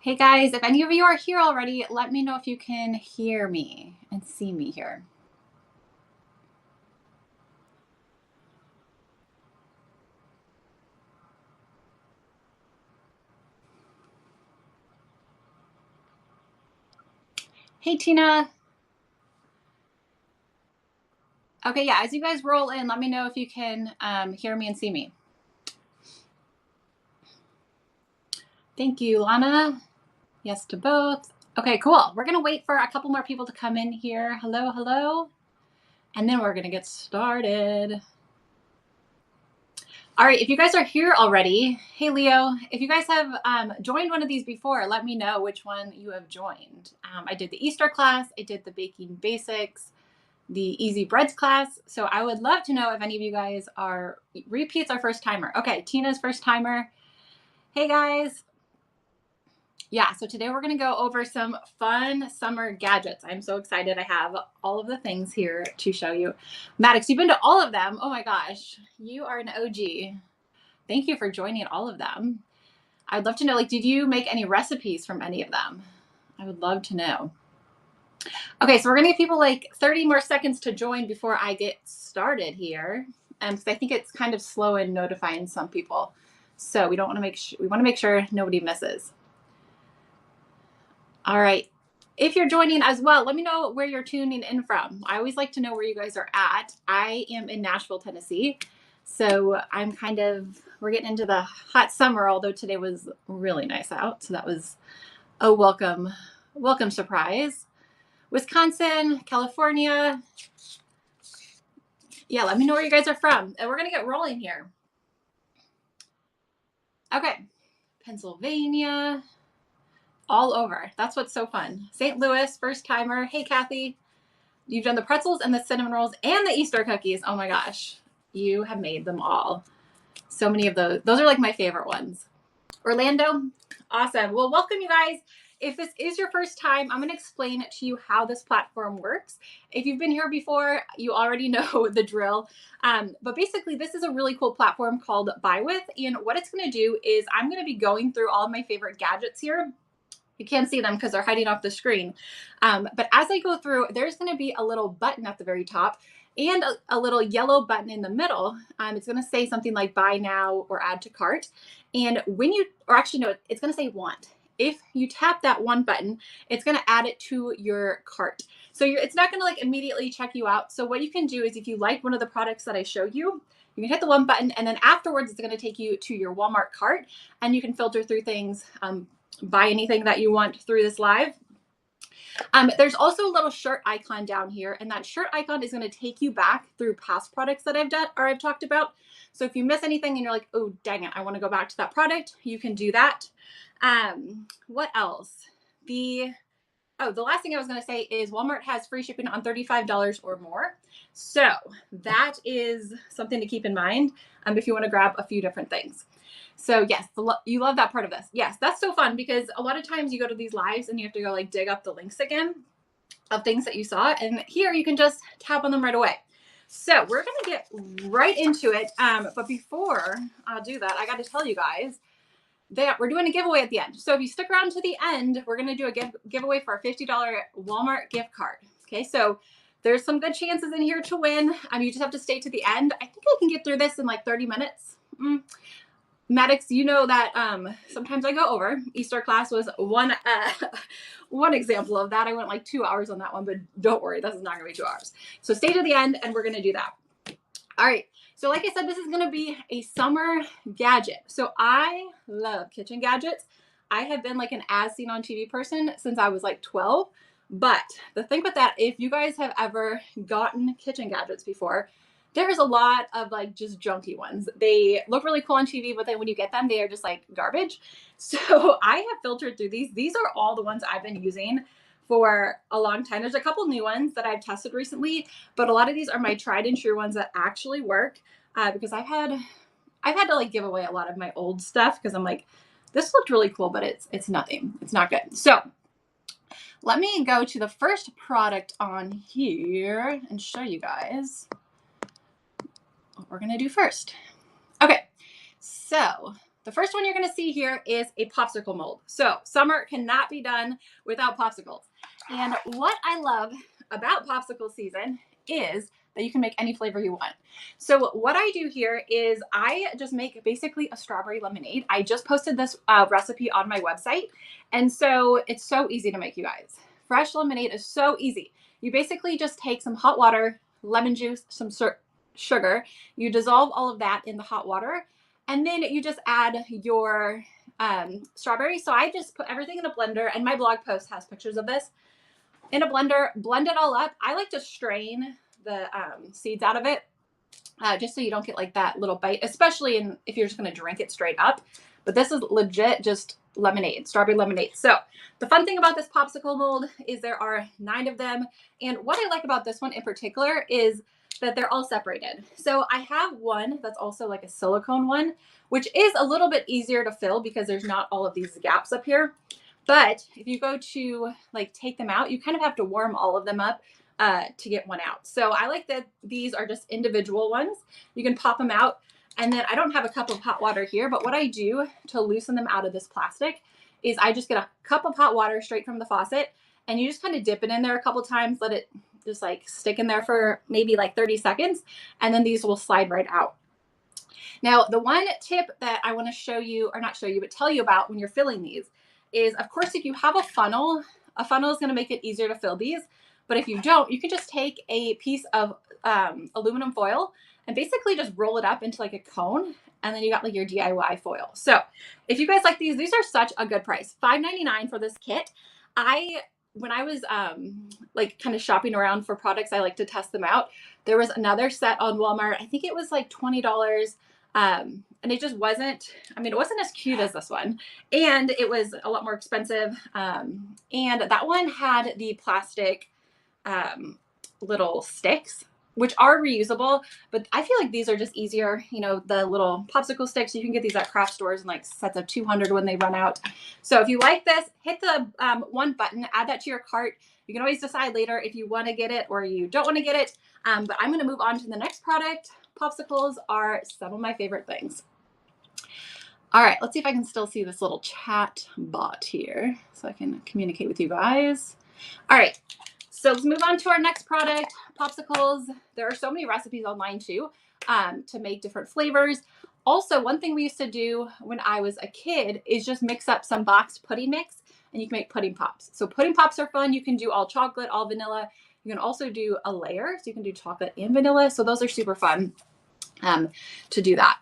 Hey guys, if any of you are here already, let me know if you can hear me and see me here. Hey Tina. Okay, yeah, as you guys roll in, let me know if you can hear me and see me. Thank you, Lana. Yes to both. Okay, cool. We're going to wait for a couple more people to come in here. Hello, hello. And then we're going to get started. All right, if you guys are here already, hey Leo, if you guys have joined one of these before, let me know which one you have joined. I did the Easter class, I did the baking basics, the easy breads class. So I would love to know if any of you guys are repeats or first timer. Okay, Tina's first timer. Hey guys. Yeah, so today we're going to go over some fun summer gadgets. I'm so excited. I have all of the things here to show you. Maddox, you've been to all of them. Oh my gosh, you are an OG. Thank you for joining all of them. I'd love to know, like, did you make any recipes from any of them? I would love to know. Okay, so we're gonna give people like 30 more seconds to join before I get started here. Because I think it's kind of slow in notifying some people. So we don't want to we want to make sure nobody misses. All right. If you're joining as well, let me know where you're tuning in from. I always like to know where you guys are at. I am in Nashville, Tennessee. So we're getting into the hot summer, although today was really nice out. So that was a welcome surprise. Wisconsin, California. Yeah, let me know where you guys are from. And we're going to get rolling here. Okay. Pennsylvania. All over. That's what's so fun. St. Louis, first timer. Hey, Kathy. You've done the pretzels and the cinnamon rolls and the Easter cookies. Oh my gosh. You have made them all. So many of those. Those are like my favorite ones. Orlando. Awesome. Well, welcome you guys. If this is your first time, I'm going to explain to you how this platform works. If you've been here before, you already know the drill. But basically, this is a really cool platform called Buy With. And what it's going to do is I'm going to be going through all of my favorite gadgets here. You can't see them because they're hiding off the screen. But as I go through, there's going to be a little button at the very top and a little yellow button in the middle. It's going to say something like buy now or add to cart. And when you, or actually, no, it's going to say want. If you tap that one button, it's going to add it to your cart. So it's not going to like immediately check you out. So what you can do is if you like one of the products that I show you, you can hit the one button and then afterwards it's going to take you to your Walmart cart and you can filter through things, buy anything that you want through this live. There's also a little shirt icon down here, and that shirt icon is going to take you back through past products that I've done or I've talked about. So if you miss anything and you're like, oh, dang it, I want to go back to that product, you can do that. What else? The last thing I was going to say is Walmart has free shipping on $35 or more. So that is something to keep in mind if you want to grab a few different things. So yes, you love that part of this. Yes, that's so fun because a lot of times you go to these lives and you have to go like dig up the links again of things that you saw. And here you can just tap on them right away. So we're going to get right into it. But before I'll do that, I got to tell you guys that we're doing a giveaway at the end. So if you stick around to the end, we're going to do a giveaway for a $50 Walmart gift card. Okay, so there's some good chances in here to win. You just have to stay to the end. I think I can get through this in like 30 minutes. Maddox, you know that sometimes I go over. Easter class was one example of that. I went like 2 hours on that one, but don't worry, this is not going to be 2 hours. So stay to the end and we're going to do that. All right. So like I said, this is going to be a summer gadget. So I love kitchen gadgets. I have been like an as seen on TV person since I was like 12. But the thing with that, if you guys have ever gotten kitchen gadgets before, there's a lot of like just junky ones. They look really cool on TV, but then when you get them, they are just like garbage. So I have filtered through these. These are all the ones I've been using for a long time. There's a couple new ones that I've tested recently, but a lot of these are my tried and true ones that actually work because I've had to like give away a lot of my old stuff because I'm like, this looked really cool, but it's nothing. It's not good. So let me go to the first product on here and show you guys what we're going to do first. Okay, so the first one you're going to see here is a popsicle mold. So summer cannot be done without popsicles. And what I love about popsicle season is that you can make any flavor you want. So what I do here is I just make basically a strawberry lemonade. I just posted this recipe on my website. And so it's so easy to make, you guys. Fresh lemonade is so easy. You basically just take some hot water, lemon juice, some sugar. You dissolve all of that in the hot water. And then you just add your strawberries. So I just put everything in a blender, and my blog post has pictures of this. In a blender, blend it all up. I like to strain the seeds out of it just so you don't get like that little bite, especially if you're just going to drink it straight up. But this is legit just lemonade, strawberry lemonade. So the fun thing about this popsicle mold is there are 9 of them. And what I like about this one in particular is that they're all separated. So I have one that's also like a silicone one, which is a little bit easier to fill because there's not all of these gaps up here. But if you go to like take them out, you kind of have to warm all of them up to get one out. So I like that these are just individual ones. You can pop them out. And then I don't have a cup of hot water here, but what I do to loosen them out of this plastic is I just get a cup of hot water straight from the faucet, and you just kind of dip it in there a couple times, let it just like stick in there for maybe like 30 seconds, and then these will slide right out. Now, the one tip that I want to show you, or not show you, but tell you about when you're filling these is, of course, if you have a funnel is going to make it easier to fill these. But if you don't, you can just take a piece of aluminum foil and basically just roll it up into like a cone. And then you got like your DIY foil. So if you guys like these are such a good price. $5.99 for this kit. When I was like kind of shopping around for products, I like to test them out. There was another set on Walmart. I think it was like $20. And it just wasn't, it wasn't as cute as this one. And it was a lot more expensive. And that one had the plastic little sticks, which are reusable, but I feel like these are just easier. You know, the little popsicle sticks, you can get these at craft stores in like sets of 200 when they run out. So if you like this, hit the one button, add that to your cart. You can always decide later if you want to get it or you don't want to get it. But I'm going to move on to the next product. Popsicles are some of my favorite things. All right, let's see if I can still see this little chat bot here so I can communicate with you guys. All right. So let's move on to our next product, popsicles. There are so many recipes online too to make different flavors. Also, one thing we used to do when I was a kid is just mix up some boxed pudding mix, and you can make pudding pops. So pudding pops are fun. You can do all chocolate, all vanilla. You can also do a layer, so you can do chocolate and vanilla. So those are super fun to do that.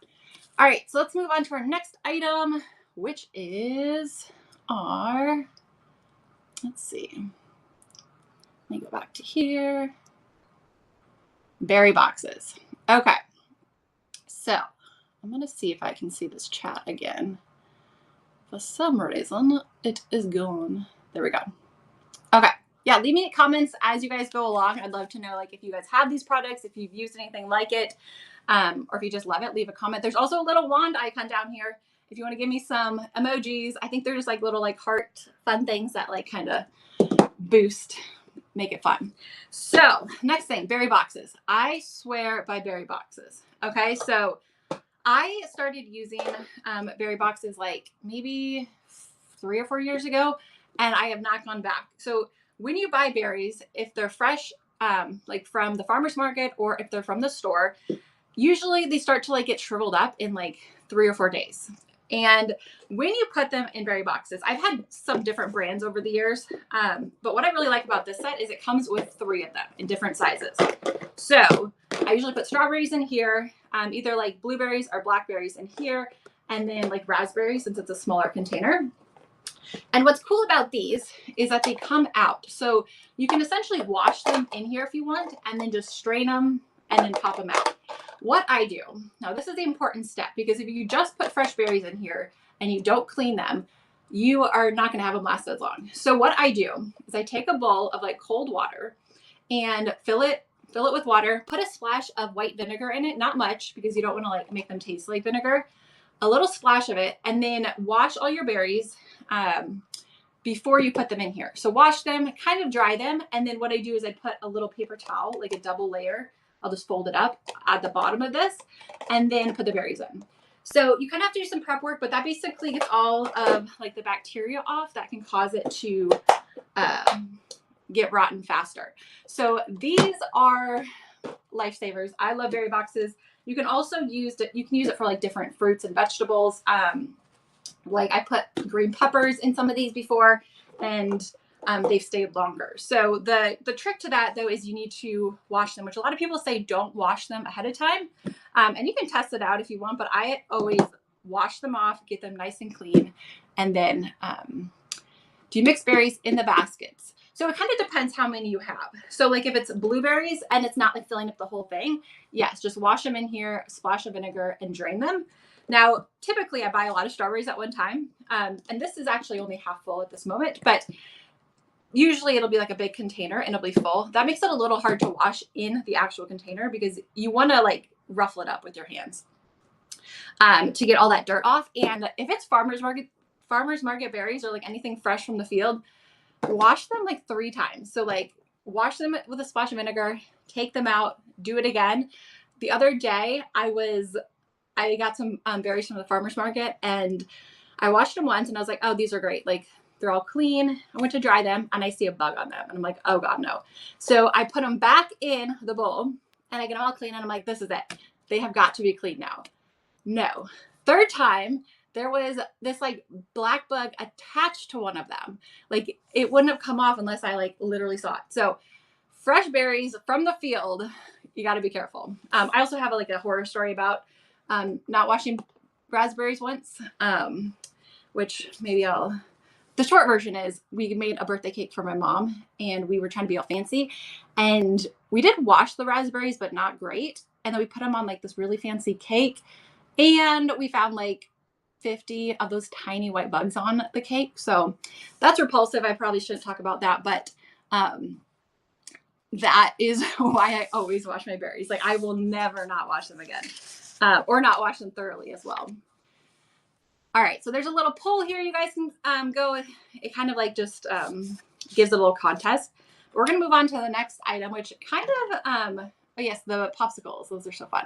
All right, so let's move on to our next item, which is our, let's see. Let me go back to here. Berry boxes. Okay. So I'm going to see if I can see this chat again. For some reason, it is gone. There we go. Okay. Yeah, leave me comments as you guys go along. I'd love to know like if you guys have these products, if you've used anything like it, or if you just love it, leave a comment. There's also a little wand icon down here. If you want to give me some emojis, I think they're just like little like heart fun things that like kind of boost, make it fun. So next thing, berry boxes. I swear by berry boxes. Okay, so I started using berry boxes like maybe 3 or 4 years ago, and I have not gone back. So when you buy berries, if they're fresh, like from the farmer's market or if they're from the store, usually they start to like get shriveled up in like 3 or 4 days. And when you put them in berry boxes, I've had some different brands over the years, but what I really like about this set is it comes with 3 of them in different sizes. So I usually put strawberries in here, either like blueberries or blackberries in here, and then like raspberries since it's a smaller container. And what's cool about these is that they come out. So you can essentially wash them in here if you want, and then just strain them and then pop them out. What I do, now this is the important step, because if you just put fresh berries in here and you don't clean them, you are not going to have them last as long. So what I do is I take a bowl of like cold water and fill it with water, put a splash of white vinegar in it, not much because you don't want to like make them taste like vinegar, a little splash of it, and then wash all your berries before you put them in here. So wash them, kind of dry them, and then what I do is I put a little paper towel, like a double layer. I'll just fold it up at the bottom of this and then put the berries in. So you kind of have to do some prep work, but that basically gets all of like the bacteria off that can cause it to get rotten faster. So these are lifesavers. I love berry boxes. You can also use it. You can use it for like different fruits and vegetables. Like I put green peppers in some of these before, and they've stayed longer. So the trick to that though is you need to wash them, which a lot of people say don't wash them ahead of time. And you can test it out if you want, but I always wash them off, get them nice and clean, and then do mixed berries in the baskets. So it kind of depends how many you have. So like if it's blueberries and it's not like filling up the whole thing, yes, just wash them in here, splash of vinegar, and drain them. Now, typically I buy a lot of strawberries at one time. And this is actually only half full at this moment, but usually it'll be like a big container and it'll be full. That makes it a little hard to wash in the actual container because you want to like ruffle it up with your hands to get all that dirt off. And if it's farmer's market berries or like anything fresh from the field, wash them like 3 times. So like wash them with a splash of vinegar, take them out, do it again. The other day I got some berries from the farmer's market and I washed them once and I was like, oh, these are great. Like they're all clean. I went to dry them and I see a bug on them and I'm like, oh God, no. So I put them back in the bowl and I get them all clean and I'm like, this is it. They have got to be clean now. No. Third time, there was this like black bug attached to one of them. Like it wouldn't have come off unless I like literally saw it. So fresh berries from the field, you got to be careful. I also have like a horror story about not washing raspberries once, which maybe the short version is we made a birthday cake for my mom and we were trying to be all fancy and we did wash the raspberries, but not great. And then we put them on like this really fancy cake and we found like 50 of those tiny white bugs on the cake. So that's repulsive. I probably shouldn't talk about that, but that is why I always wash my berries. Like I will never not wash them again or not wash them thoroughly as well. All right, so there's a little poll here you guys can go with. It kind of like just gives a little contest. We're going to move on to the next item, which kind of, oh yes, the popsicles. Those are so fun.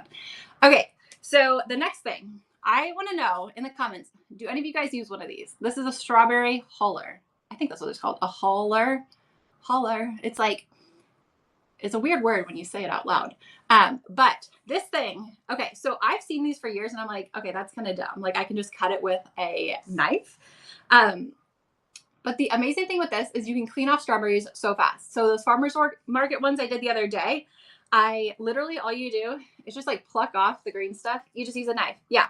Okay, so the next thing, I want to know in the comments, do any of you guys use one of these? This is a strawberry huller. I think that's what it's called, a huller. Huller. It's like, it's a weird word when you say it out loud. But this thing, okay, so I've seen these for years and I'm like, okay, that's kind of dumb. Like I can just cut it with a knife. But the amazing thing with this is you can clean off strawberries so fast. So those farmer's market ones I did the other day, I literally, all you do is just like pluck off the green stuff. You just use a knife. Yeah.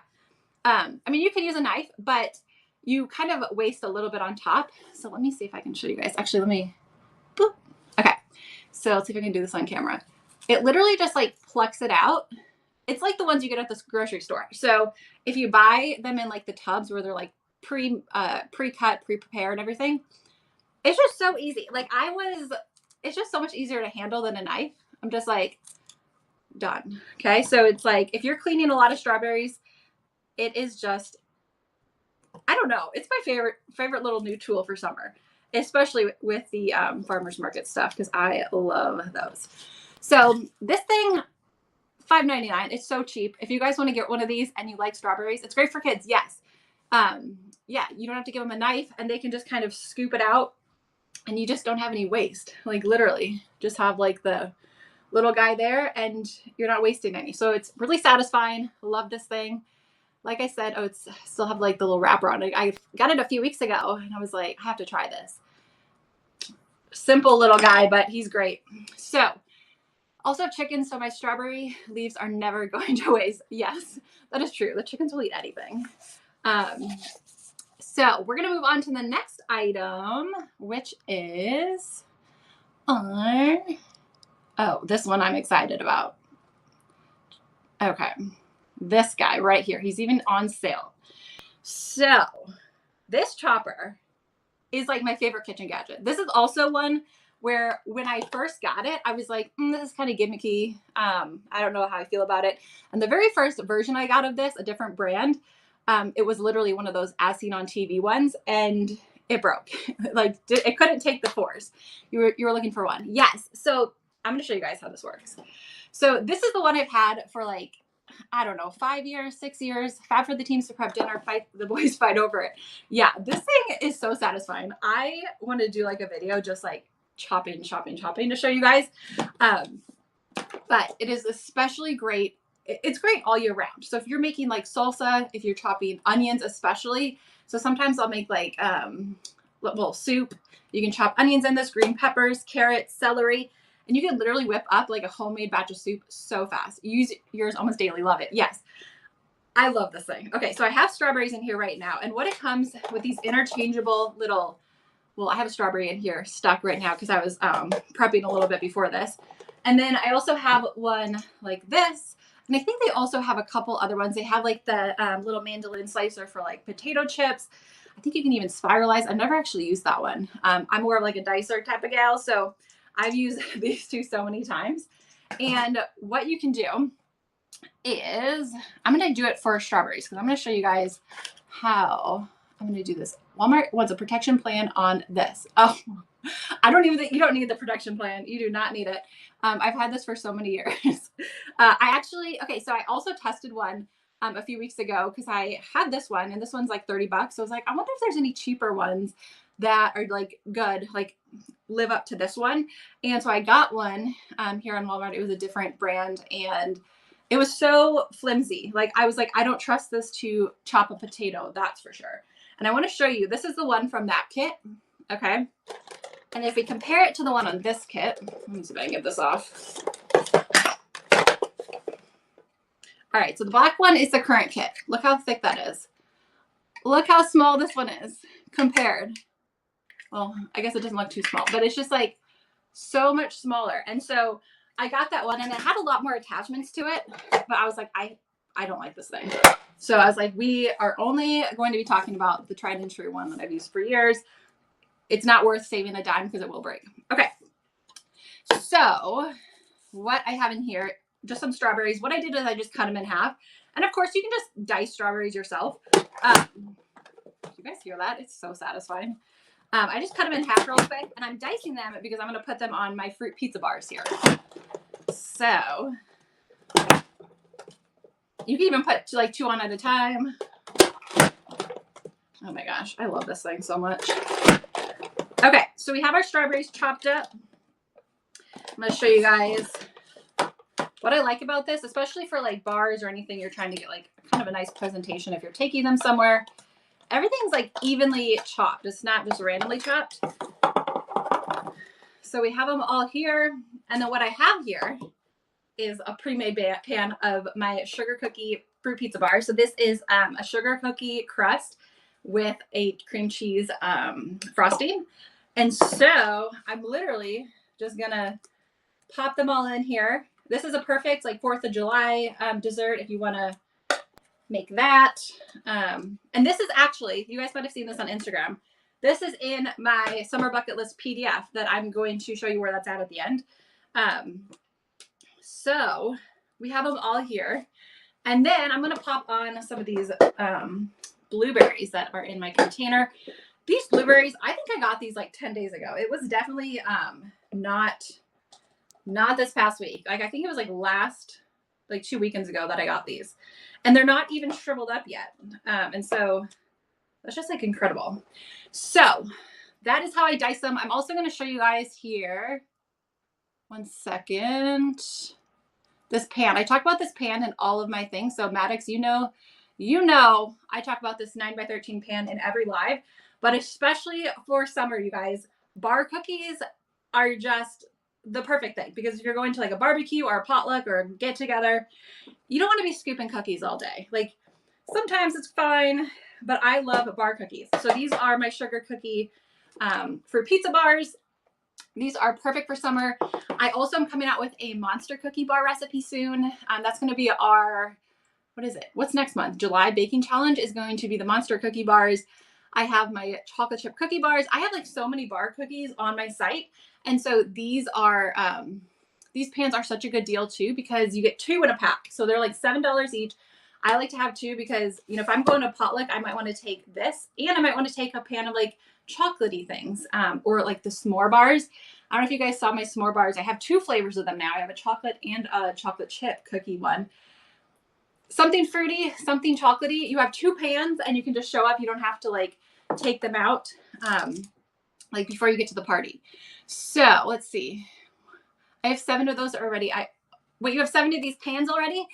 I mean, you can use a knife, but you kind of waste a little bit on top. So let me see if I can show you guys. Actually, let me, boop. Okay. So let's see if I can do this on camera. It literally just like plucks it out. It's like the ones you get at the grocery store. So if you buy them in like the tubs where they're like pre-cut, pre-prepared and everything, it's just so easy. Like it's just so much easier to handle than a knife. I'm just like, done. Okay. So it's like, if you're cleaning a lot of strawberries, it is just, I don't know. It's my favorite little new tool for summer, especially with the farmer's market stuff, because I love those. So this thing, $5.99. It's so cheap. If you guys want to get one of these and you like strawberries, it's great for kids. Yes. Yeah, you don't have to give them a knife and they can just kind of scoop it out and you just don't have any waste. Like literally just have like the little guy there and you're not wasting any. So it's really satisfying. Love this thing. Like I said, oh, it's still have like the little wrapper on it. I got it a few weeks ago and I was like, I have to try this. Simple little guy, but he's great. So also chickens. So my strawberry leaves are never going to waste. Yes, that is true. The chickens will eat anything. So we're going to move on to the next item, which is our, oh, this one I'm excited about. Okay. This guy right here. He's even on sale. So this chopper is like my favorite kitchen gadget. This is also one where when I first got it, I was like, this is kind of gimmicky. I don't know how I feel about it. And the very first version I got of this, a different brand, it was literally one of those as seen on TV ones and it broke. Like it couldn't take the force. You were looking for one. Yes. So I'm going to show you guys how this works. So this is the one I've had for like, I don't know, 5 years, 6 years. Fab for the teams to prep dinner, fight the boys fight over it. Yeah, this thing is so satisfying. I want to do like a video just like chopping to show you guys. But it is especially great. It's great all year round. So if you're making like salsa, if you're chopping onions especially, so sometimes I'll make like soup. You can chop onions in this, green peppers, carrots, celery, and you can literally whip up like a homemade batch of soup so fast. Use yours almost daily. Love it. Yes. I love this thing. Okay, so I have strawberries in here right now. And what it comes with these interchangeable little, well, I have a strawberry in here stuck right now because I was prepping a little bit before this. And then I also have one like this. And I think they also have a couple other ones. They have like the little mandolin slicer for like potato chips. I think you can even spiralize. I've never actually used that one. I'm more of like a dicer type of gal. So I've used these two so many times. And what you can do is, I'm going to do it for strawberries because I'm going to show you guys how I'm going to do this. Walmart wants a protection plan on this. Oh, I don't even think you don't need the protection plan. You do not need it. I've had this for so many years. So I also tested one a few weeks ago because I had this one and this one's like $30. So I was like, I wonder if there's any cheaper ones that are like good, like live up to this one. And so I got one here on Walmart. It was a different brand and it was so flimsy. Like I was like, I don't trust this to chop a potato. That's for sure. And I want to show you, this is the one from that kit. Okay. And if we compare it to the one on this kit, let me see if I can get this off. All right, so the black one is the current kit. Look how thick that is. Look how small this one is compared. Well, I guess it doesn't look too small, but it's just like so much smaller. And so I got that one and it had a lot more attachments to it, but I was like, I don't like this thing. So I was like, we are only going to be talking about the tried and true one that I've used for years. It's not worth saving a dime because it will break. Okay. So what I have in here, just some strawberries. What I did is I just cut them in half. And of course you can just dice strawberries yourself. You guys hear that? It's so satisfying. I just cut them in half real quick and I'm dicing them because I'm going to put them on my fruit pizza bars here. So you can even put like 2 on at a time. Oh my gosh. I love this thing so much. Okay. So we have our strawberries chopped up. I'm going to show you guys what I like about this, especially for like bars or anything you're trying to get like kind of a nice presentation if you're taking them somewhere. Everything's like evenly chopped. It's not just randomly chopped. So we have them all here. And then what I have here is a pre-made pan of my sugar cookie fruit pizza bar. So this is a sugar cookie crust with a cream cheese frosting. And so I'm literally just going to pop them all in here. This is a perfect like 4th of July dessert if you want to make that. And this is actually, you guys might have seen this on Instagram. This is in my summer bucket list PDF that I'm going to show you where that's at the end. So we have them all here. And then I'm going to pop on some of these blueberries that are in my container. These blueberries, I think I got these like 10 days ago. It was definitely not this past week. Like I think it was like 2 weekends ago that I got these. And they're not even shriveled up yet. And so that's just like incredible. So that is how I dice them. I'm also going to show you guys here. 1 second. This pan. I talk about this pan in all of my things. So Maddox, you know, I talk about this 9x13 pan in every live, but especially for summer, you guys, bar cookies are just the perfect thing because if you're going to like a barbecue or a potluck or a get together, you don't want to be scooping cookies all day. Like sometimes it's fine, but I love bar cookies. So these are my sugar cookie fruit pizza bars. These are perfect for summer. I also am coming out with a monster cookie bar recipe soon. That's going to be our, what is it? What's next month? July baking challenge is going to be the monster cookie bars. I have my chocolate chip cookie bars. I have like so many bar cookies on my site. And so these pans are such a good deal too, because you get 2 in a pack. So they're like $7 each. I like to have 2 because, you know, if I'm going to potluck, I might want to take this and I might want to take a pan of like chocolatey things or like the s'more bars. I don't know if you guys saw my s'more bars. I have 2 flavors of them now. I have a chocolate and a chocolate chip cookie one. something fruity, something chocolatey. You have 2 pans and you can just show up. You don't have to like take them out like before you get to the party. So let's see. I have 7 of those already. Wait, you have 7 of these pans already?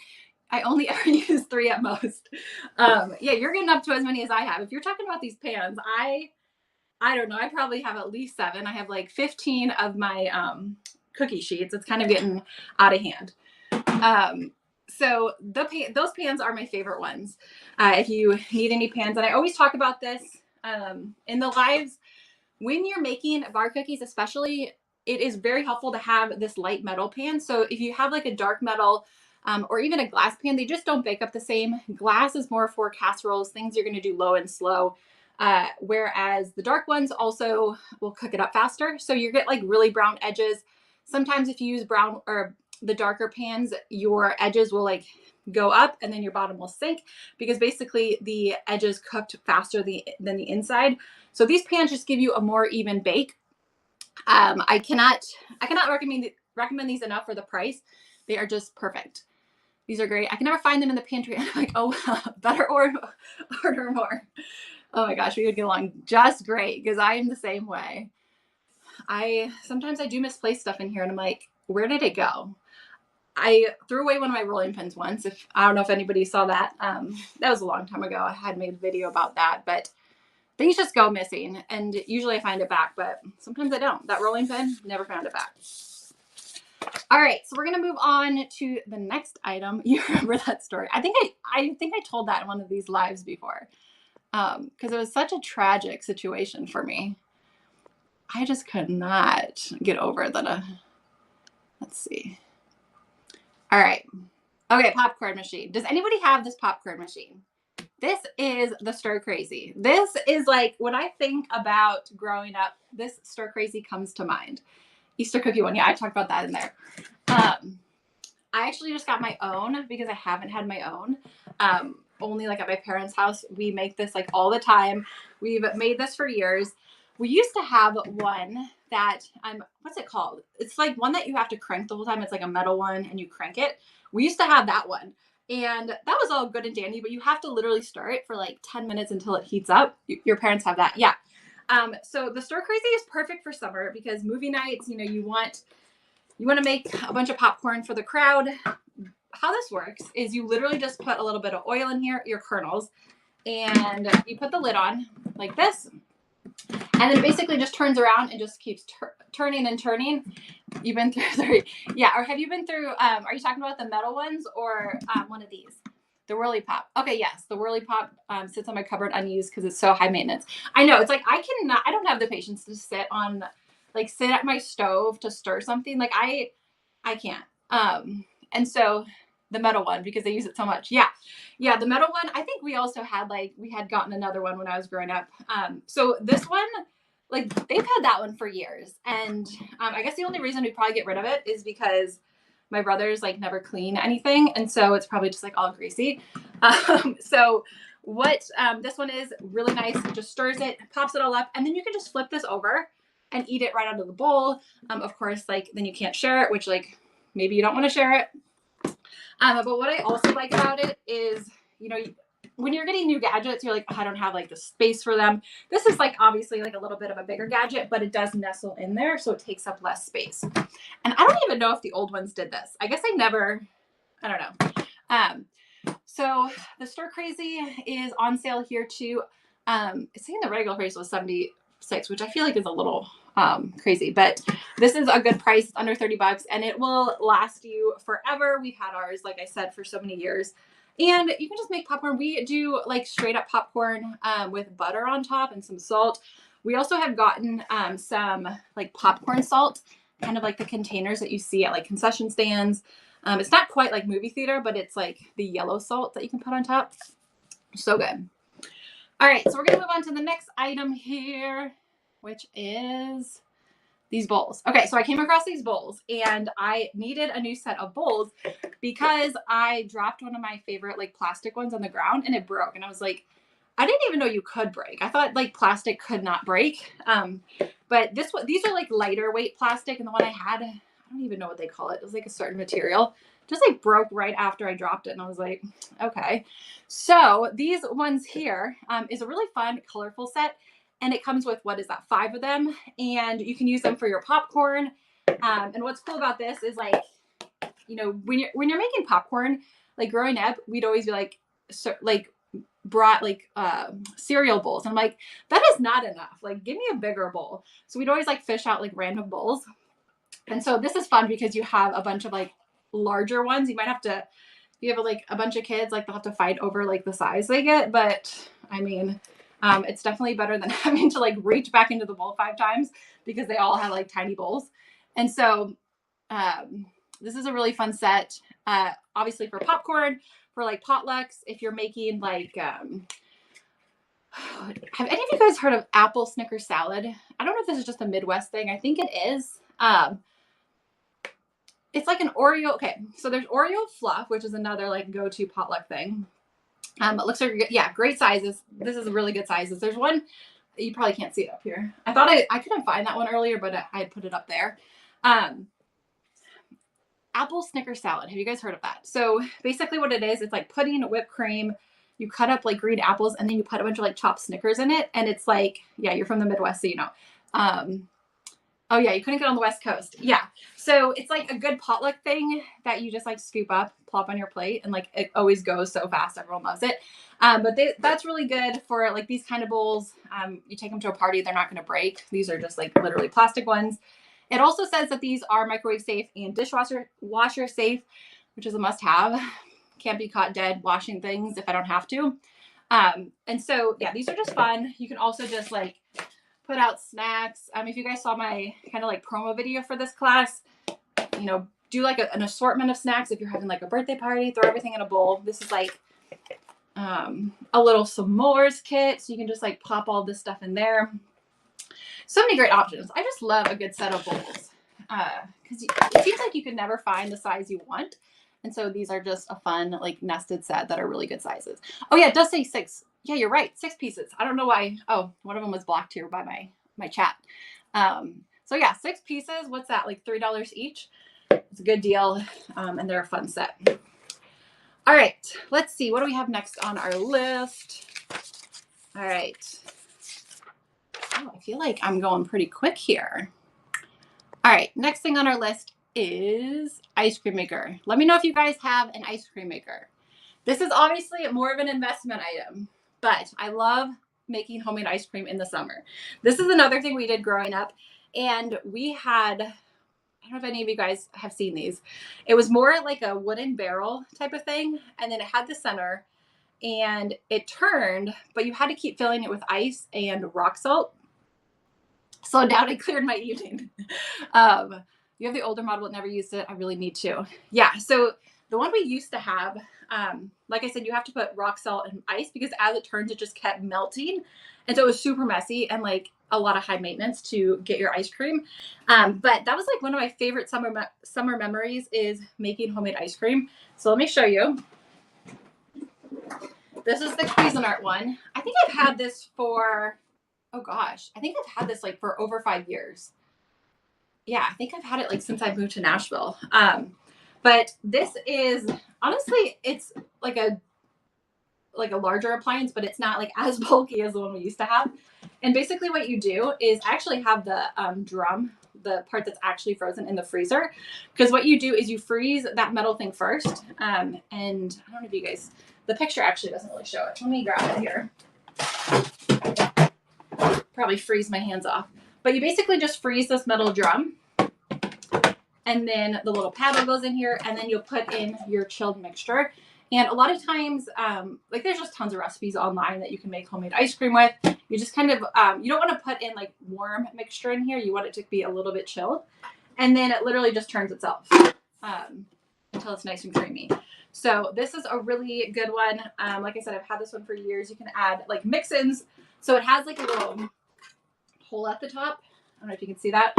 I only ever use 3 at most. Yeah, you're getting up to as many as I have. If you're talking about these pans, I don't know. I probably have at least 7. I have like 15 of my cookie sheets. It's kind of getting out of hand. So those pans are my favorite ones. If you need any pans, and I always talk about this in the lives, when you're making bar cookies, especially, it is very helpful to have this light metal pan. So if you have like a dark metal or even a glass pan, they just don't bake up the same. Glass is more for casseroles, things you're going to do low and slow. Whereas the dark ones also will cook it up faster. So you get like really brown edges. Sometimes if you use brown or the darker pans, your edges will like go up and then your bottom will sink because basically the edges cooked faster than the inside. So these pans just give you a more even bake. I cannot recommend these enough for the price. They are just perfect. These are great. I can never find them in the pantry. I'm like, oh, better order more. Oh my gosh, we would get along just great because I am the same way. Sometimes I do misplace stuff in here and I'm like, where did it go? I threw away one of my rolling pins once. I don't know if anybody saw that. That was a long time ago. I had made a video about that, but things just go missing and usually I find it back, but sometimes I don't. That rolling pin, never found it back. All right, so we're gonna move on to the next item. You remember that story? I think I told that in one of these lives before, because it was such a tragic situation for me. I just could not get over that. Let's see. All right. Okay, popcorn machine. Does anybody have this popcorn machine? This is the Stir Crazy. This is like, when I think about growing up, this Stir Crazy comes to mind. Easter cookie one. Yeah, I talked about that in there. I actually just got my own because I haven't had my own. Only like at my parents' house. We make this like all the time. We've made this for years. We used to have one that what's it called? It's like one that you have to crank the whole time. It's like a metal one and you crank it. We used to have that one. And that was all good and dandy, but you have to literally stir it for like 10 minutes until it heats up. Your parents have that. Yeah. So the Stir Crazy is perfect for summer because movie nights, you want to make a bunch of popcorn for the crowd. How this works is you literally just put a little bit of oil in here, your kernels, and you put the lid on like this. And then it basically just turns around and just keeps turning and turning. You've been through 3. Yeah, or have you been through, are you talking about the metal ones or one of these? The Whirly Pop. Okay, yes, the Whirly Pop sits on my cupboard unused because it's so high maintenance. I know, it's like I don't have the patience to sit at my stove to stir something. Like I can't. And so the metal one, because they use it so much. Yeah, the metal one. I think we also had we had gotten another one when I was growing up. So this one, like they've had that one for years, and I guess the only reason we probably get rid of it is because my brothers never clean anything, and so it's probably just all greasy. So what this one is really nice. It just stirs it, pops it all up, and then you can just flip this over and eat it right out of the bowl. Of course, then you can't share it, which maybe you don't want to share it. But what I also like about it is, when you're getting new gadgets, you're like, oh, I don't have the space for them. This is obviously a little bit of a bigger gadget, but it does nestle in there, so it takes up less space. And I don't even know if the old ones did this. I guess I don't know. So the Stir Crazy is on sale here too. It's saying the regular price was $76, which I feel like is a little crazy, but this is a good price. It's under $30 and it will last you forever. We've had ours, like I said, for so many years. And you can just make popcorn. We do straight up popcorn with butter on top and some salt. We also have gotten some popcorn salt, kind of the containers that you see at concession stands. It's not quite like movie theater, but it's the yellow salt that you can put on top. So good. All right, so we're going to move on to the next item here, which is these bowls. Okay, so I came across these bowls and I needed a new set of bowls because I dropped one of my favorite plastic ones on the ground and it broke. And I was like, I didn't even know you could break. I thought plastic could not break. But these are lighter weight plastic, and the one I had, I don't even know what they call it. It was a certain material. just like broke right after I dropped it. And I was like, okay. So these ones here is a really fun, colorful set. And it comes with, what is that, 5 of them. And you can use them for your popcorn. And what's cool about this is like, you know, when you're making popcorn, like growing up, we'd always be like, brought like cereal bowls. And I'm like, that is not enough. Like, give me a bigger bowl. So we'd always like fish out like random bowls. And so this is fun because you have a bunch of like larger ones. You might have to, if you have like a bunch of kids, like they'll have to fight over like the size they get. But I mean, it's definitely better than having to like reach back into the bowl 5 times because they all have like tiny bowls. And so this is a really fun set, obviously for popcorn, for like potlucks. If you're making like, have any of you guys heard of apple Snickers salad? I don't know if this is just a Midwest thing. I think it is. It's like an Oreo. Okay, so there's Oreo fluff, which is another like go-to potluck thing. It looks like, yeah, great sizes. This is really good sizes. There's one, you probably can't see it up here. I thought I couldn't find that one earlier, but I had put it up there. Apple Snickers salad. Have you guys heard of that? So basically what it is, it's like pudding, whipped cream. You cut up like green apples and then you put a bunch of like chopped Snickers in it. And it's like, yeah, you're from the Midwest, so you know. Oh yeah, you couldn't get on the West Coast. Yeah. So it's like a good potluck thing that you just like scoop up, plop on your plate, and like it always goes so fast. Everyone loves it. But that's really good for like these kind of bowls. You take them to a party, they're not going to break. These are just like literally plastic ones. It also says that these are microwave safe and dishwasher safe, which is a must have. Can't be caught dead washing things if I don't have to. And so, yeah, these are just fun. You can also just like put out snacks. If you guys saw my kind of like promo video for this class, you know, do like an assortment of snacks. If you're having like a birthday party, throw everything in a bowl. This is like a little s'mores kit. So you can just like pop all this stuff in there. So many great options. I just love a good set of bowls because it seems like you could never find the size you want. And so these are just a fun, like nested set that are really good sizes. Oh yeah, it does say 6. Yeah, you're right. 6 pieces. I don't know why. Oh, one of them was blocked here by my chat. So yeah, 6 pieces. What's that? Like $3 each. It's a good deal. And they're a fun set. All right, let's see. What do we have next on our list? All right. Oh, I feel like I'm going pretty quick here. All right, next thing on our list is ice cream maker. Let me know if you guys have an ice cream maker. This is obviously more of an investment item, but I love making homemade ice cream in the summer. This is another thing we did growing up, and we had, I don't know if any of you guys have seen these. It was more like a wooden barrel type of thing, and then it had the center, and it turned, but you had to keep filling it with ice and rock salt. So now I cleared my evening. You have the older model, but never used it. I really need to. Yeah, so the one we used to have, like I said, you have to put rock salt and ice because as it turns, it just kept melting. And so it was super messy and like a lot of high maintenance to get your ice cream. But that was like one of my favorite summer memories is making homemade ice cream. So let me show you. This is the Cuisinart one. I think I've had this for, oh gosh, I think I've had this like for over 5 years. Yeah, I think I've had it like since I moved to Nashville. But this is, honestly, it's like a larger appliance, but it's not like as bulky as the one we used to have. And basically what you do is actually have the drum, the part that's actually frozen in the freezer. Because what you do is you freeze that metal thing first. And I don't know if you guys, the picture actually doesn't really show it. Let me grab it here. Probably freeze my hands off. But you basically just freeze this metal drum. And then the little paddle goes in here, and then you'll put in your chilled mixture. And a lot of times, like there's just tons of recipes online that you can make homemade ice cream with. You just kind of, you don't want to put in like warm mixture in here. You want it to be a little bit chilled. And then it literally just turns itself until it's nice and creamy. So this is a really good one. Like I said, I've had this one for years. You can add like mix-ins. So it has like a little hole at the top. I don't know if you can see that.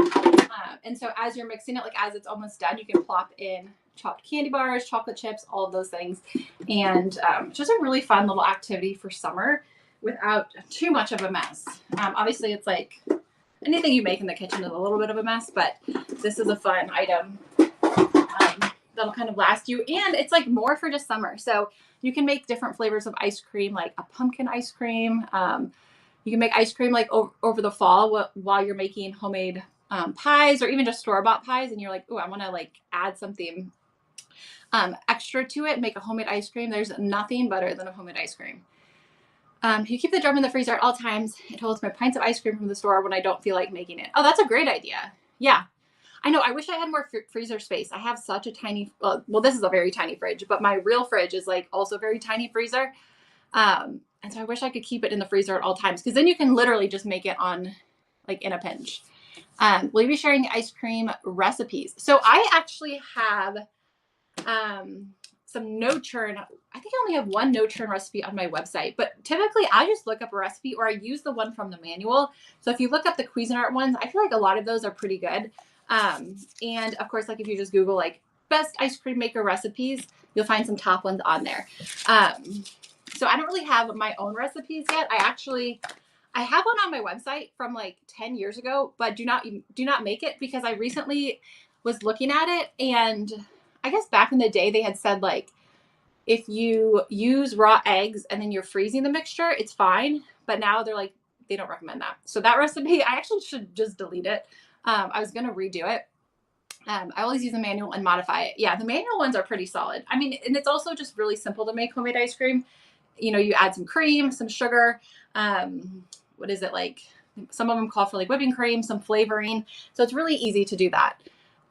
And so as you're mixing it, like as it's almost done, you can plop in chopped candy bars, chocolate chips, all of ththose things. And it's just a really fun little activity for summer without too much of a mess. Obviously, it's like anything you make in the kitchen is a little bit of a mess, but this is a fun item that'll kind of last you. And it's like more for just summer. So you can make different flavors of ice cream, like a pumpkin ice cream. You can make ice cream like over the fall while you're making homemade pies, or even just store-bought pies. And you're like, oh, I want to like add something extra to it, make a homemade ice cream. There's nothing better than a homemade ice cream. You keep the drum in the freezer at all times. It holds my pints of ice cream from the store when I don't feel like making it. Oh, that's a great idea. Yeah. I know. I wish I had more freezer space. I have such a tiny, well, this is a very tiny fridge, but my real fridge is like also very tiny freezer. And so I wish I could keep it in the freezer at all times, because then you can literally just make it on like in a pinch. Will you be sharing ice cream recipes? So I actually have some no churn. I think I only have one no churn recipe on my website, but typically I just look up a recipe, or I use the one from the manual. So if you look up the Cuisinart ones, I feel like a lot of those are pretty good. And of course, like if you just Google like best ice cream maker recipes, you'll find some top ones on there. So I don't really have my own recipes yet. I have one on my website from like 10 years ago, but do not make it, because I recently was looking at it, and I guess back in the day they had said like if you use raw eggs and then you're freezing the mixture, it's fine. But now they're like, they don't recommend that. So that recipe, I actually should just delete it. I was going to redo it. I always use the manual and modify it. Yeah, the manual ones are pretty solid. I mean, and it's also just really simple to make homemade ice cream. You know, you add some cream, some sugar. What is it like? Some of them call for like whipping cream, some flavoring. So it's really easy to do that.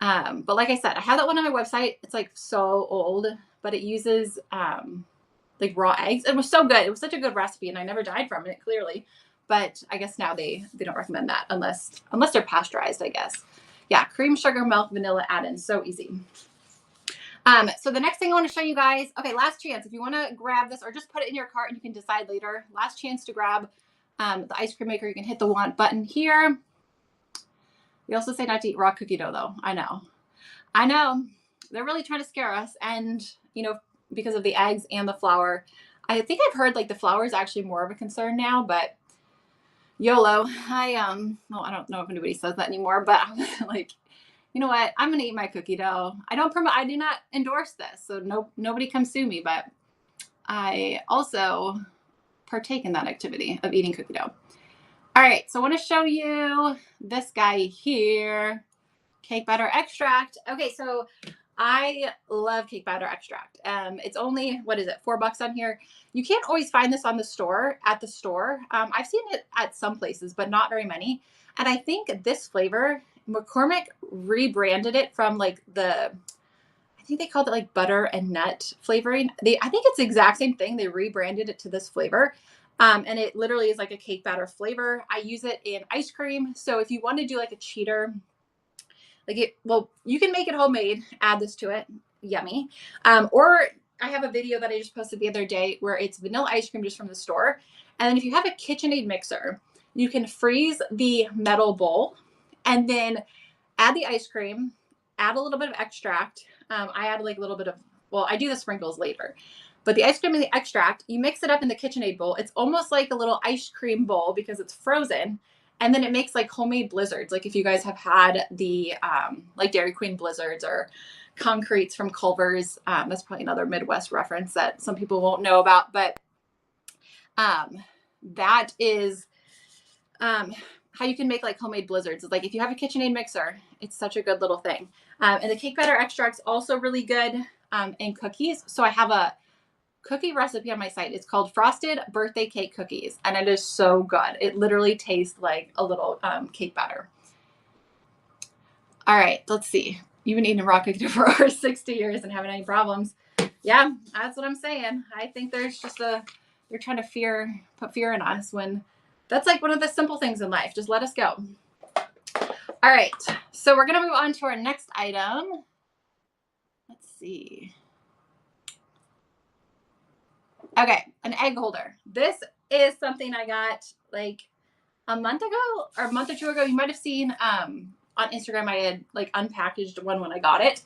But like I said, I have that one on my website. It's like so old, but it uses like raw eggs. It was so good. It was such a good recipe, and I never died from it, clearly. But I guess now they don't recommend that unless they're pasteurized, I guess. Yeah, cream, sugar, milk, vanilla add-in. So easy. So the next thing I want to show you guys, okay, last chance. If you want to grab this, or just put it in your cart and you can decide later. Last chance to grab the ice cream maker. You can hit the want button here. We also say not to eat raw cookie dough, though. I know. They're really trying to scare us. And, you know, because of the eggs and the flour. I think I've heard like the flour is actually more of a concern now, but YOLO. Well, I don't know if anybody says that anymore, but I'm like, you know what? I'm going to eat my cookie dough. I do not endorse this. So nobody come sue me, but I also partake in that activity of eating cookie dough. All right, so I want to show you this guy here, cake batter extract. Okay, so I love cake batter extract. It's only, what is it, $4 on here. You can't always find this at the store. I've seen it at some places, but not very many. And I think this flavor, McCormick rebranded it from like I think they called it like butter and nut flavoring. I think it's the exact same thing. They rebranded it to this flavor. And it literally is like a cake batter flavor. I use it in ice cream. So if you want to do like a cheater, you can make it homemade, add this to it. Yummy. Or I have a video that I just posted the other day where it's vanilla ice cream just from the store. And then if you have a KitchenAid mixer, you can freeze the metal bowl and then add the ice cream, add a little bit of extract. I add like a little bit of, I do the sprinkles later. But the ice cream and the extract, you mix it up in the KitchenAid bowl. It's almost like a little ice cream bowl because it's frozen. And then it makes like homemade blizzards. Like if you guys have had the like Dairy Queen blizzards or concretes from Culver's, that's probably another Midwest reference that some people won't know about. But that is how you can make like homemade blizzards. It's like if you have a KitchenAid mixer, it's such a good little thing. And the cake batter extract's also really good in cookies. So I have a cookie recipe on my site. It's called Frosted Birthday Cake Cookies, and it is so good. It literally tastes like a little cake batter. All right, let's see. You've been eating raw cookie dough for over 60 years and haven't any problems. Yeah, that's what I'm saying. I think there's just they're trying to put fear in us when that's like one of the simple things in life. Just let us go. All right, so we're gonna move on to our next item. Let's see. Okay, an egg holder. This is something I got like a month ago or a month or two ago. You might have seen on Instagram I had like unpackaged one when I got it.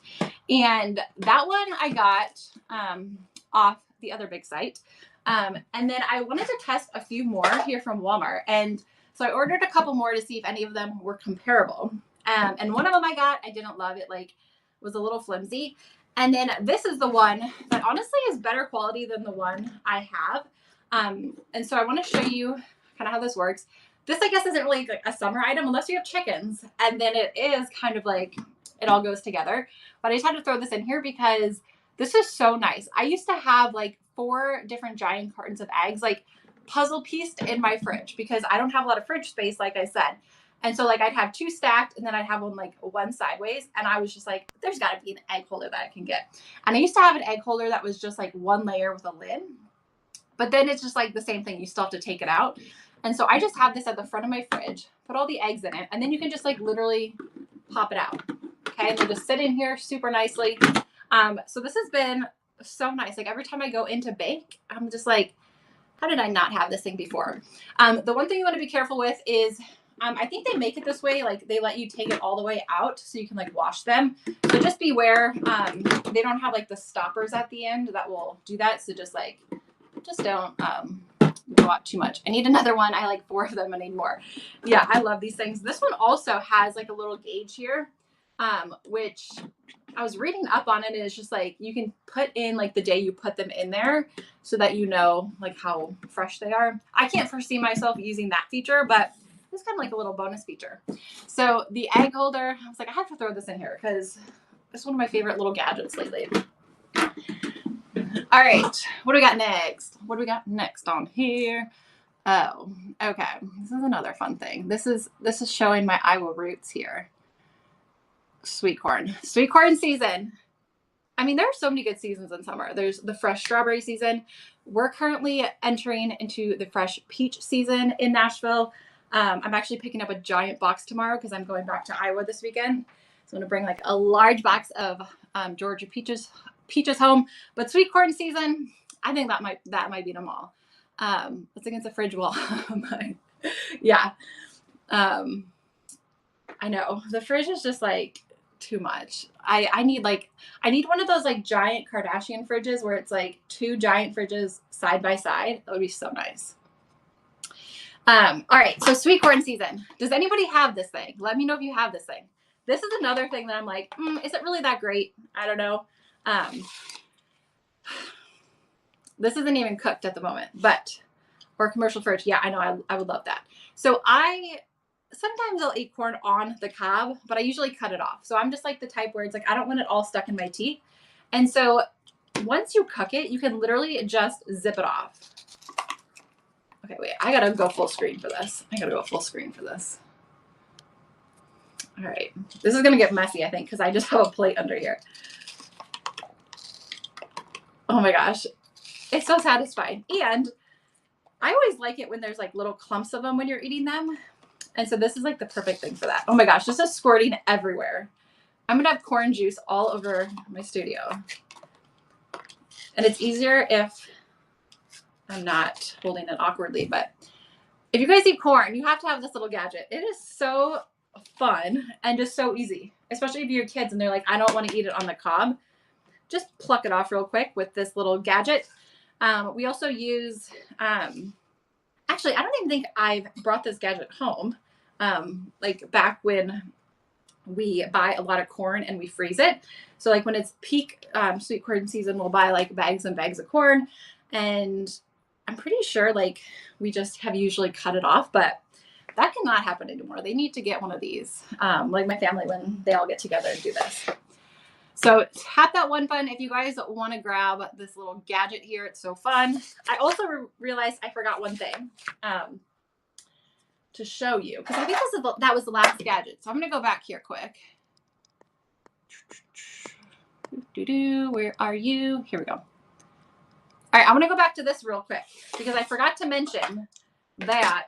And that one I got off the other big site. And then I wanted to test a few more here from Walmart. And so I ordered a couple more to see if any of them were comparable. And one of them I didn't love it, like was a little flimsy. And then this is the one that honestly is better quality than the one I have. And so I want to show you kind of how this works. This, I guess, isn't really like a summer item unless you have chickens. And then it is kind of like it all goes together. But I just had to throw this in here because this is so nice. I used to have like 4 different giant cartons of eggs, like puzzle pieced in my fridge because I don't have a lot of fridge space, like I said. And so like I'd have 2 stacked and then I'd have one sideways. And I was just like, there's got to be an egg holder that I can get. And I used to have an egg holder that was just like one layer with a lid. But then it's just like the same thing. You still have to take it out. And so I just have this at the front of my fridge, put all the eggs in it, and then you can just like literally pop it out. Okay. And they just sit in here super nicely. So this has been so nice. Like every time I go in to bake, I'm just like, how did I not have this thing before? The one thing you want to be careful with is, I think they make it this way, like they let you take it all the way out so you can like wash them. So just beware. They don't have like the stoppers at the end that will do that. So just don't go out too much. I need another one. I like 4 of them. I need more. Yeah, I love these things. This one also has like a little gauge here, which I was reading up on it. And it's just like you can put in like the day you put them in there so that you know like how fresh they are. I can't foresee myself using that feature, but it's kind of like a little bonus feature. So the egg holder, I was like, I have to throw this in here because it's one of my favorite little gadgets lately. All right, what do we got next? What do we got next on here? Oh, okay. This is another fun thing. This is showing my Iowa roots here. Sweet corn season. I mean, there are so many good seasons in summer. There's the fresh strawberry season. We're currently entering into the fresh peach season in Nashville. I'm actually picking up a giant box tomorrow because I'm going back to Iowa this weekend. So I'm going to bring like a large box of Georgia peaches home. But sweet corn season, I think that might beat them all. It's against a fridge wall. Yeah. I know the fridge is just like too much. I need one of those like giant Kardashian fridges where it's like 2 giant fridges side by side. That would be so nice. All right, so sweet corn season. Does anybody have this thing? Let me know if you have this thing. This is another thing that I'm like, is it really that great? I don't know. This isn't even cooked at the moment, or commercial fridge. Yeah, I know. I would love that. So sometimes I'll eat corn on the cob, but I usually cut it off. So I'm just like the type where it's like, I don't want it all stuck in my teeth. And so once you cook it, you can literally just zip it off. Okay, wait, I gotta go full screen for this. All right, this is gonna get messy, I think, because I just have a plate under here. Oh my gosh, it's so satisfying. And I always like it when there's like little clumps of them when you're eating them. And so this is like the perfect thing for that. Oh my gosh, this is squirting everywhere. I'm gonna have corn juice all over my studio. And it's easier if I'm not holding it awkwardly, but if you guys eat corn, you have to have this little gadget. It is so fun and just so easy, especially if you have kids and they're like, I don't want to eat it on the cob. Just pluck it off real quick with this little gadget. We also use, actually, I don't even think I've brought this gadget home. Like back when we buy a lot of corn and we freeze it. So like when it's peak sweet corn season, we'll buy like bags and bags of corn. And I'm pretty sure like we just have usually cut it off, but that cannot happen anymore. They need to get one of these, like my family when they all get together and do this. So tap that one button if you guys want to grab this little gadget here. It's so fun. I also realized I forgot one thing to show you because I think that was the last gadget. So I'm going to go back here quick. Where are you? Here we go. All right, I want to go back to this real quick because I forgot to mention that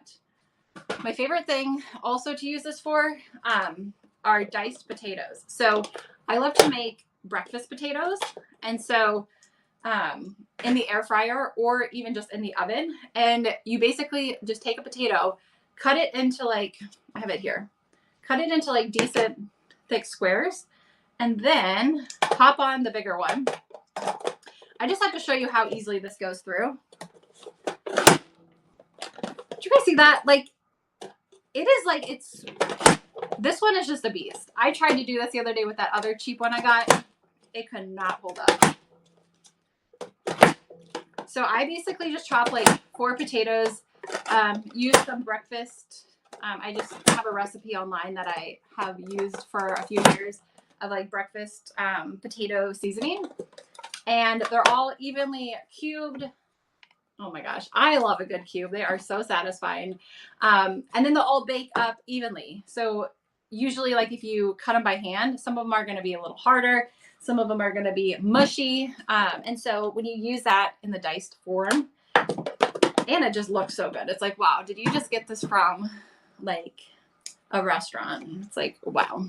my favorite thing also to use this for are diced potatoes. So I love to make breakfast potatoes. And so in the air fryer or even just in the oven. And you basically just take a potato, cut it into like, I have it here, cut it into like decent thick squares, and then pop on the bigger one. I just have to show you how easily this goes through. Did you guys see that? Like, it is like, this one is just a beast. I tried to do this the other day with that other cheap one I got. it could not hold up. So I basically just chop like 4 potatoes, use some breakfast. I just have a recipe online that I have used for a few years of like breakfast potato seasoning. And they're all evenly cubed. Oh my gosh, I love a good cube. They are so satisfying. And then they'll all bake up evenly. So usually like if you cut them by hand, some of them are going to be a little harder. Some of them are going to be mushy. And so when you use that in the diced form, and it just looks so good. It's like, wow, did you just get this from like a restaurant? It's like, wow.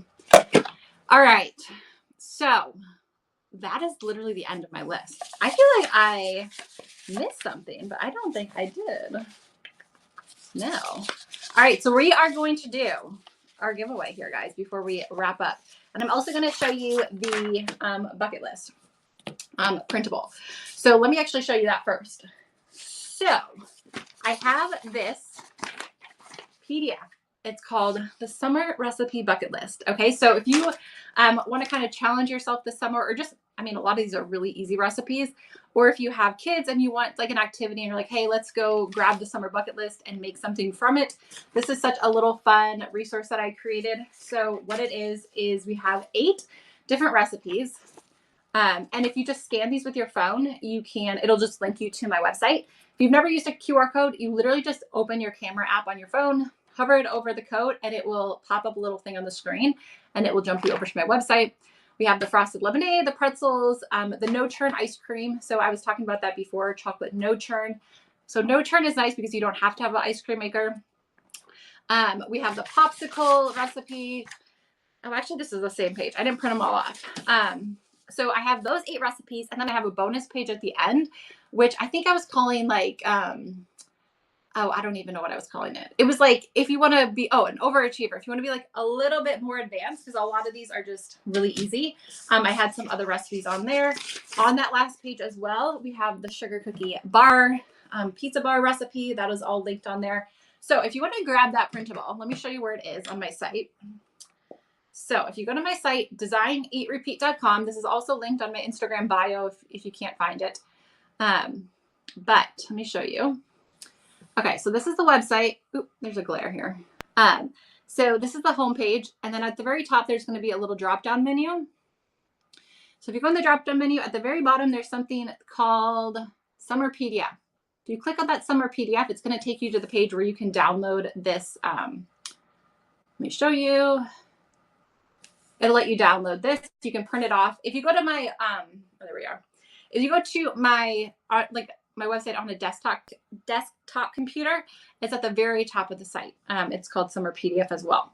All right. So that is literally the end of my list. I feel like I missed something, but I don't think I did. No. All right. So we are going to do our giveaway here, guys, before we wrap up. And I'm also going to show you the bucket list printable. So let me actually show you that first. So I have this PDF. It's called the Summer Recipe Bucket List. Okay, so if you want to kind of challenge yourself this summer, or just, I mean, a lot of these are really easy recipes, or if you have kids and you want like an activity and you're like, hey, let's go grab the summer bucket list and make something from it. This is such a little fun resource that I created. So what it is we have 8 different recipes. And if you just scan these with your phone, it'll just link you to my website. If you've never used a QR code, you literally just open your camera app on your phone, hover it over the code, and it will pop up a little thing on the screen, and it will jump you over to my website. We have the frosted lemonade, the pretzels, the no churn ice cream. So I was talking about that before, chocolate no churn. So no churn is nice because you don't have to have an ice cream maker. We have the popsicle recipe. Oh, actually, this is the same page. I didn't print them all off. So I have those 8 recipes, and then I have a bonus page at the end, which I think I was calling like, I don't even know what I was calling it. It was like, if you want to be, an overachiever, if you want to be like a little bit more advanced, because a lot of these are just really easy. I had some other recipes on there. On that last page as well, we have the sugar cookie bar, pizza bar recipe. That is all linked on there. So if you want to grab that printable, let me show you where it is on my site. So if you go to my site, designeatrepeat.com, this is also linked on my Instagram bio if you can't find it. But let me show you. Okay, so this is the website. Oop, there's a glare here. So this is the home page. And then at the very top, there's going to be a little drop-down menu. So if you go in the drop-down menu, at the very bottom, there's something called Summer PDF. If you click on that Summer PDF, it's going to take you to the page where you can download this. Let me show you. It'll let you download this. You can print it off. If you go to my, there we are. If you go to my, my website on a desktop computer, it's at the very top of the site. It's called Summer PDF as well.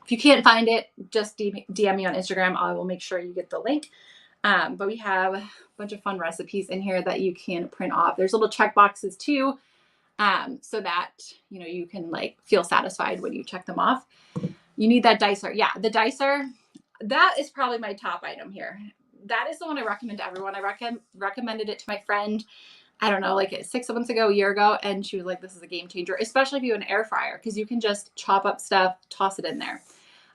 If you can't find it, just DM me on Instagram. I will make sure you get the link. But we have a bunch of fun recipes in here that you can print off. There's little check boxes too, so that, you can like feel satisfied when you check them off. You need that dicer. Yeah, the dicer. That is probably my top item here. That is the one I recommend to everyone. I recommended it to my friend, I don't know, like 6 months ago, a year ago. And she was like, this is a game changer, especially if you have an air fryer, because you can just chop up stuff, toss it in there.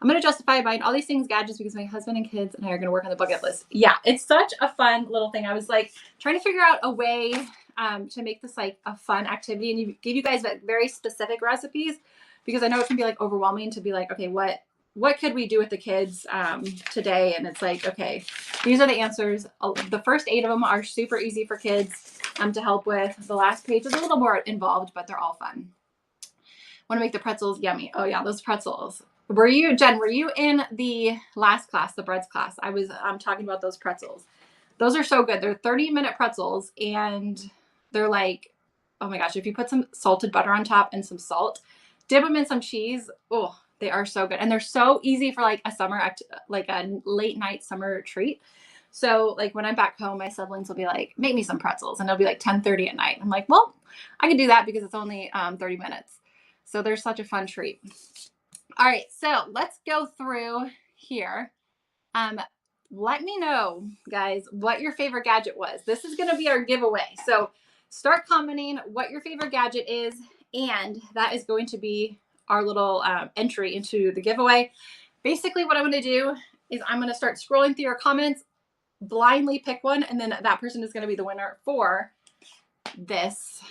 I'm going to justify buying all these things, gadgets, because my husband and kids and I are going to work on the bucket list. Yeah, it's such a fun little thing. I was like trying to figure out a way to make this like a fun activity and give you guys very specific recipes, because I know it can be like overwhelming to be like, okay, what could we do with the kids today? And it's like, okay, these are the answers. The first 8 of them are super easy for kids to help with. The last page is a little more involved, but they're all fun. Want to make the pretzels yummy. Oh yeah, those pretzels. Jen, were you in the last class, the breads class? I was talking about those pretzels. Those are so good. They're 30-minute pretzels, and they're like, oh my gosh, if you put some salted butter on top and some salt, dip them in some cheese. Oh, they are so good. And they're so easy for like a summer, like a late night summer treat. So like when I'm back home, my siblings will be like, make me some pretzels. And it'll be like 10:30 at night. I'm like, well, I can do that because it's only 30 minutes. So they're such a fun treat. All right, so let's go through here. Let me know, guys, what your favorite gadget was. This is going to be our giveaway. So start commenting what your favorite gadget is, and that is going to be our little entry into the giveaway. Basically, what I'm going to do is I'm going to start scrolling through your comments. blindly pick one, and then that person is going to be the winner for this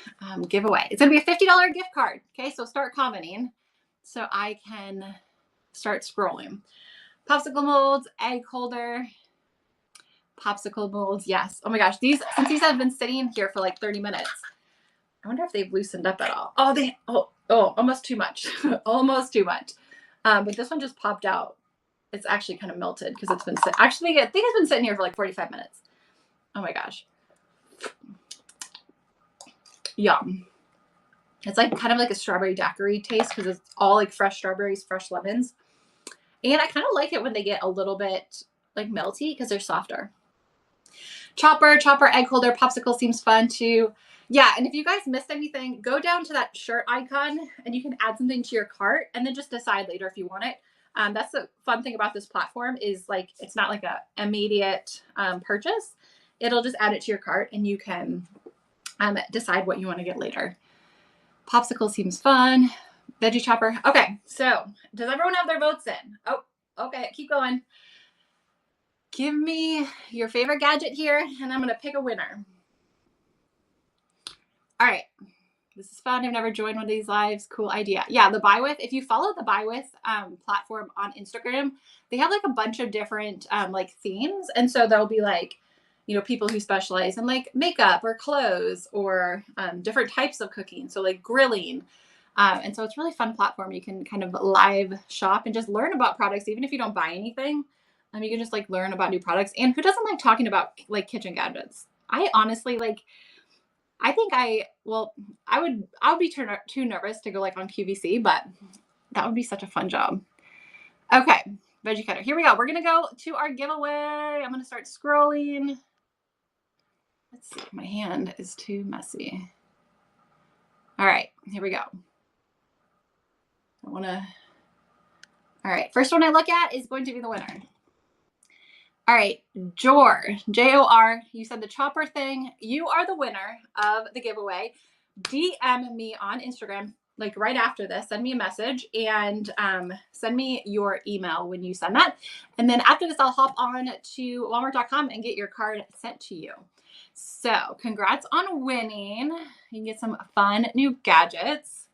giveaway. It's going to be a $50 gift card. Okay, so start commenting so I can start scrolling. Popsicle molds, egg holder, popsicle molds. Yes. Oh my gosh, since these have been sitting here for like 30 minutes, I wonder if they've loosened up at all. Oh, almost too much. Almost too much. But this one just popped out. It's actually kind of melted because it's been actually, I think it's been sitting here for like 45 minutes. Oh my gosh. Yum. It's like kind of like a strawberry daiquiri taste because it's all like fresh strawberries, fresh lemons. And I kind of like it when they get a little bit like melty because they're softer. Chopper, egg holder, popsicle seems fun too. Yeah, and if you guys missed anything, go down to that shirt icon and you can add something to your cart and then just decide later if you want it. That's the fun thing about this platform is like it's not like a immediate purchase. It'll just add it to your cart and you can decide what you want to get later. Popsicle seems fun. Veggie chopper. Okay, so does everyone have their votes in? Oh, okay, keep going. Give me your favorite gadget here, and I'm going to pick a winner. All right. This is fun. I've never joined one of these lives. Cool idea. Yeah, the Buy With. If you follow the Buy With platform on Instagram, they have like a bunch of different like themes. And so there'll be like, you know, people who specialize in like makeup or clothes or different types of cooking. So like grilling. And so it's a really fun platform. You can kind of live shop and just learn about products, even if you don't buy anything. You can just like learn about new products. And who doesn't like talking about like kitchen gadgets? I honestly like, I think I would be too nervous to go like on QVC, but that would be such a fun job. Okay, veggie cutter. Here we go. We're going to go to our giveaway. I'm going to start scrolling. Let's see. My hand is too messy. All right, here we go. All right, first one I look at is going to be the winner. All right, Jor, J-O-R, you said the chopper thing. You are the winner of the giveaway. DM me on Instagram, like right after this, send me a message and send me your email when you send that. And then after this, I'll hop on to Walmart.com and get your card sent to you. So congrats on winning. You can get some fun new gadgets.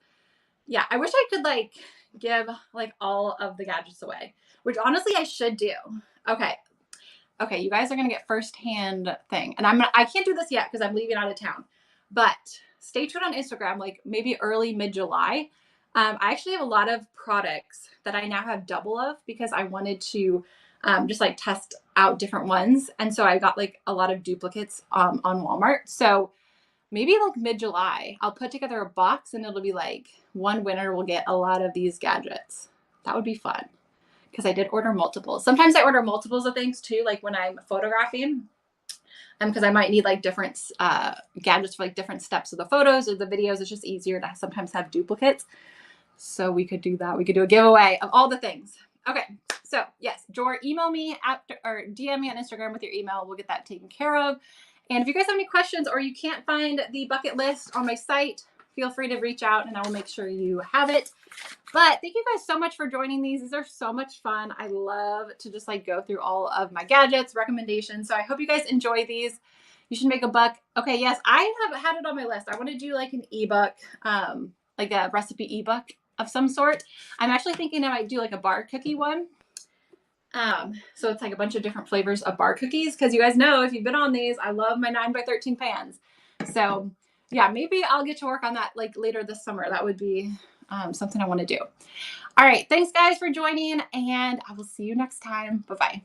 Yeah, I wish I could like give like all of the gadgets away, which honestly I should do. Okay, you guys are gonna get firsthand thing, and I can't do this yet because I'm leaving out of town, but stay tuned on Instagram, like maybe early mid-July. I actually have a lot of products that I now have double of because I wanted to just like test out different ones, and so I got like a lot of duplicates on Walmart. So maybe like mid-July, I'll put together a box, and it'll be like one winner will get a lot of these gadgets. That would be fun. Because I did order multiples. Sometimes I order multiples of things too, like when I'm photographing, because I might need like different gadgets for like different steps of the photos or the videos. It's just easier to sometimes have duplicates. So we could do that. We could do a giveaway of all the things. Okay, so yes, Jor, email me after or DM me on Instagram with your email. We'll get that taken care of. And if you guys have any questions or you can't find the bucket list on my site, feel free to reach out and I will make sure you have it. But thank you guys so much for joining these. These are so much fun. I love to just like go through all of my gadgets, recommendations. So I hope you guys enjoy these. You should make a buck. Okay, yes, I have had it on my list. I want to do like an ebook, like a recipe ebook of some sort. I'm actually thinking I might do like a bar cookie one. So it's like a bunch of different flavors of bar cookies. Because you guys know, if you've been on these, I love my 9x13 pans. So yeah, maybe I'll get to work on that like later this summer. That would be something I want to do. All right. Thanks guys for joining and I will see you next time. Bye-bye.